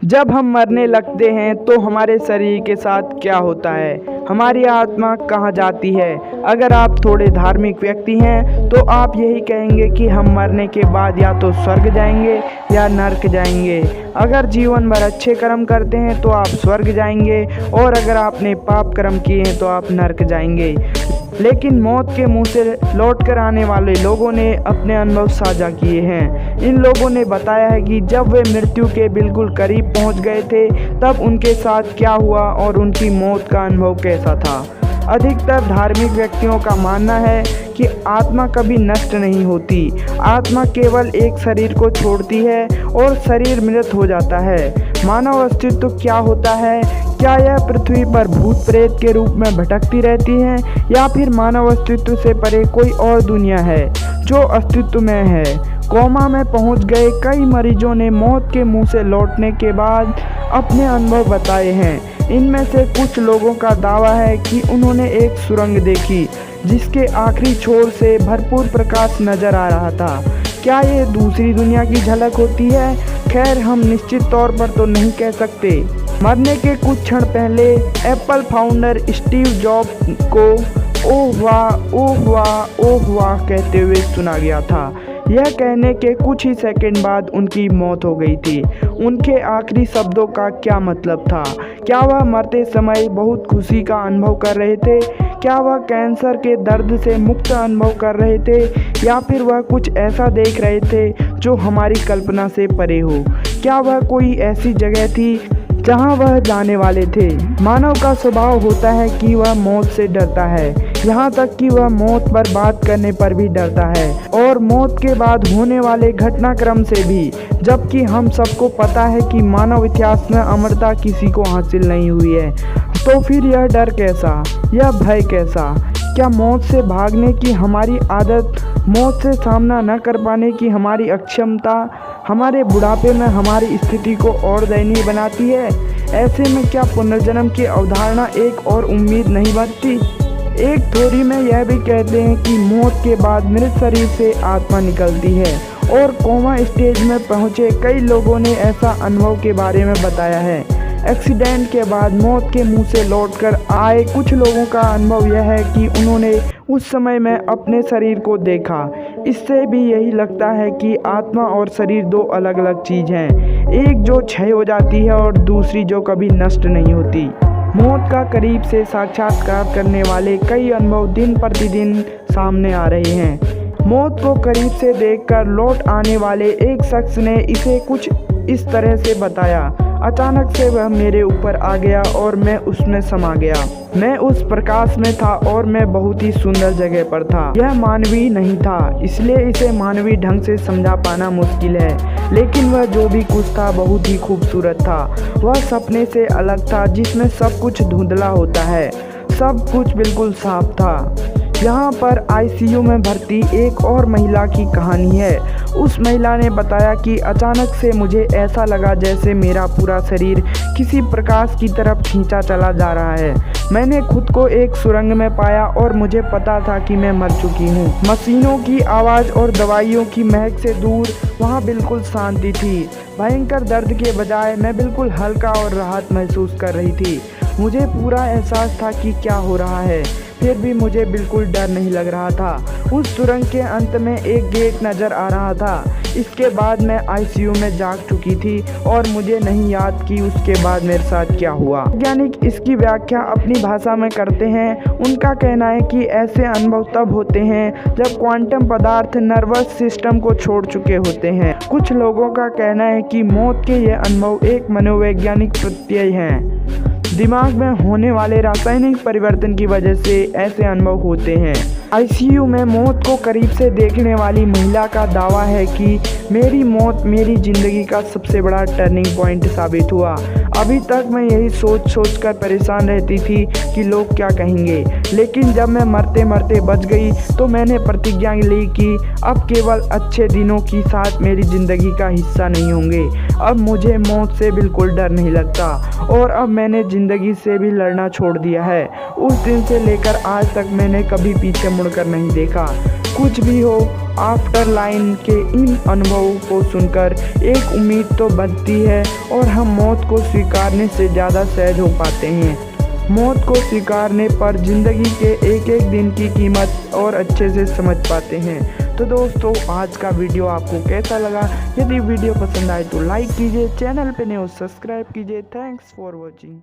जब हम मरने लगते हैं तो हमारे शरीर के साथ क्या होता है, हमारी आत्मा कहाँ जाती है। अगर आप थोड़े धार्मिक व्यक्ति हैं तो आप यही कहेंगे कि हम मरने के बाद या तो स्वर्ग जाएंगे या नरक जाएंगे। अगर जीवन भर अच्छे कर्म करते हैं तो आप स्वर्ग जाएंगे और अगर आपने पाप कर्म किए हैं तो आप नरक जाएंगे। लेकिन मौत के मुंह से लौटकर आने वाले लोगों ने अपने अनुभव साझा किए हैं। इन लोगों ने बताया है कि जब वे मृत्यु के बिल्कुल करीब पहुंच गए थे तब उनके साथ क्या हुआ और उनकी मौत का अनुभव कैसा था। अधिकतर धार्मिक व्यक्तियों का मानना है कि आत्मा कभी नष्ट नहीं होती। आत्मा केवल एक शरीर को छोड़ती है और शरीर मृत हो जाता है। मानव अस्तित्व क्या होता है? क्या यह पृथ्वी पर भूत प्रेत के रूप में भटकती रहती है या फिर मानव अस्तित्व से परे कोई और दुनिया है जो अस्तित्व में है? कोमा में पहुंच गए कई मरीजों ने मौत के मुंह से लौटने के बाद अपने अनुभव बताए हैं। इनमें से कुछ लोगों का दावा है कि उन्होंने एक सुरंग देखी जिसके आखिरी छोर से भरपूर प्रकाश नजर आ रहा था। क्या ये दूसरी दुनिया की झलक होती है? खैर, हम निश्चित तौर पर तो नहीं कह सकते। मरने के कुछ क्षण पहले एप्पल फाउंडर स्टीव जॉब्स को ओह वाह ओह वाह ओह वाह कहते हुए सुना गया था। यह कहने के कुछ ही सेकंड बाद उनकी मौत हो गई थी। उनके आखिरी शब्दों का क्या मतलब था? क्या वह मरते समय बहुत खुशी का अनुभव कर रहे थे? क्या वह कैंसर के दर्द से मुक्त अनुभव कर रहे थे या फिर वह कुछ ऐसा देख रहे थे जो हमारी कल्पना से परे हो? क्या वह कोई ऐसी जगह थी जहां वह जाने वाले थे? मानव का स्वभाव होता है कि वह मौत से डरता है, यहाँ तक कि वह मौत पर बात करने पर भी डरता है और मौत के बाद होने वाले घटनाक्रम से भी। जबकि हम सबको पता है कि मानव इतिहास में अमरता किसी को हासिल नहीं हुई है। तो फिर यह डर कैसा, यह भय कैसा? क्या मौत से भागने की हमारी आदत, मौत से सामना न कर पाने की हमारी अक्षमता हमारे बुढ़ापे में हमारी स्थिति को और दयनीय बनाती है? ऐसे में क्या पुनर्जन्म की अवधारणा एक और उम्मीद नहीं बनती? एक थ्योरी में यह भी कहते हैं कि मौत के बाद मृत शरीर से आत्मा निकलती है और कोमा स्टेज में पहुंचे कई लोगों ने ऐसा अनुभव के बारे में बताया है। एक्सीडेंट के बाद मौत के मुंह से लौटकर आए कुछ लोगों का अनुभव यह है कि उन्होंने उस समय में अपने शरीर को देखा। इससे भी यही लगता है कि आत्मा और शरीर दो अलग अलग चीज़ हैं, एक जो क्षय हो जाती है और दूसरी जो कभी नष्ट नहीं होती। मौत का करीब से साक्षात्कार करने वाले कई अनुभव दिन प्रतिदिन सामने आ रहे हैं। मौत को करीब से देखकर लौट आने वाले एक शख्स ने इसे कुछ इस तरह से बताया। अचानक से वह मेरे ऊपर आ गया और मैं उसमें समा गया। मैं उस प्रकाश में था और मैं बहुत ही सुंदर जगह पर था। यह मानवीय नहीं था, इसलिए इसे मानवीय ढंग से समझा पाना मुश्किल है, लेकिन वह जो भी कुछ था बहुत ही खूबसूरत था। वह सपने से अलग था जिसमें सब कुछ धुंधला होता है, सब कुछ बिल्कुल साफ था। यहाँ पर आईसीयू में भर्ती एक और महिला की कहानी है। उस महिला ने बताया कि अचानक से मुझे ऐसा लगा जैसे मेरा पूरा शरीर किसी प्रकाश की तरफ खींचा चला जा रहा है। मैंने खुद को एक सुरंग में पाया और मुझे पता था कि मैं मर चुकी हूँ। मशीनों की आवाज़ और दवाइयों की महक से दूर वहाँ बिल्कुल शांति थी। भयंकर दर्द के बजाय मैं बिल्कुल हल्का और राहत महसूस कर रही थी। मुझे पूरा एहसास था कि क्या हो रहा है, फिर भी मुझे बिल्कुल डर नहीं लग रहा था। उस सुरंग के अंत में एक गेट नज़र आ रहा था। इसके बाद मैं आईसीयू में जाग चुकी थी और मुझे नहीं याद कि उसके बाद मेरे साथ क्या हुआ। वैज्ञानिक इसकी व्याख्या अपनी भाषा में करते हैं। उनका कहना है कि ऐसे अनुभव तब होते हैं जब क्वांटम पदार्थ नर्वस सिस्टम को छोड़ चुके होते हैं। कुछ लोगों का कहना है कि मौत के ये अनुभव एक मनोवैज्ञानिक प्रत्यय हैं। दिमाग में होने वाले रासायनिक परिवर्तन की वजह से ऐसे अनुभव होते हैं। आईसीयू में मौत को करीब से देखने वाली महिला का दावा है कि मेरी मौत मेरी ज़िंदगी का सबसे बड़ा टर्निंग पॉइंट साबित हुआ। अभी तक मैं यही सोच कर परेशान रहती थी कि लोग क्या कहेंगे, लेकिन जब मैं मरते मरते बच गई तो मैंने प्रतिज्ञा ली कि अब केवल अच्छे दिनों की साथ मेरी ज़िंदगी का हिस्सा नहीं होंगे। अब मुझे मौत से बिल्कुल डर नहीं लगता और अब मैंने ज़िंदगी से भी लड़ना छोड़ दिया है। उस दिन से लेकर आज तक मैंने कभी पीछे मुड़कर नहीं देखा। कुछ भी हो, आफ्टर लाइन के इन अनुभवों को सुनकर एक उम्मीद तो बनती है और हम मौत को स्वीकारने से ज़्यादा सहज हो पाते हैं। मौत को स्वीकारने पर ज़िंदगी के एक एक दिन की कीमत और अच्छे से समझ पाते हैं। तो दोस्तों, आज का वीडियो आपको कैसा लगा? यदि वीडियो पसंद आए तो लाइक कीजिए, चैनल पे नए हो सब्सक्राइब कीजिए। Thanks for watching.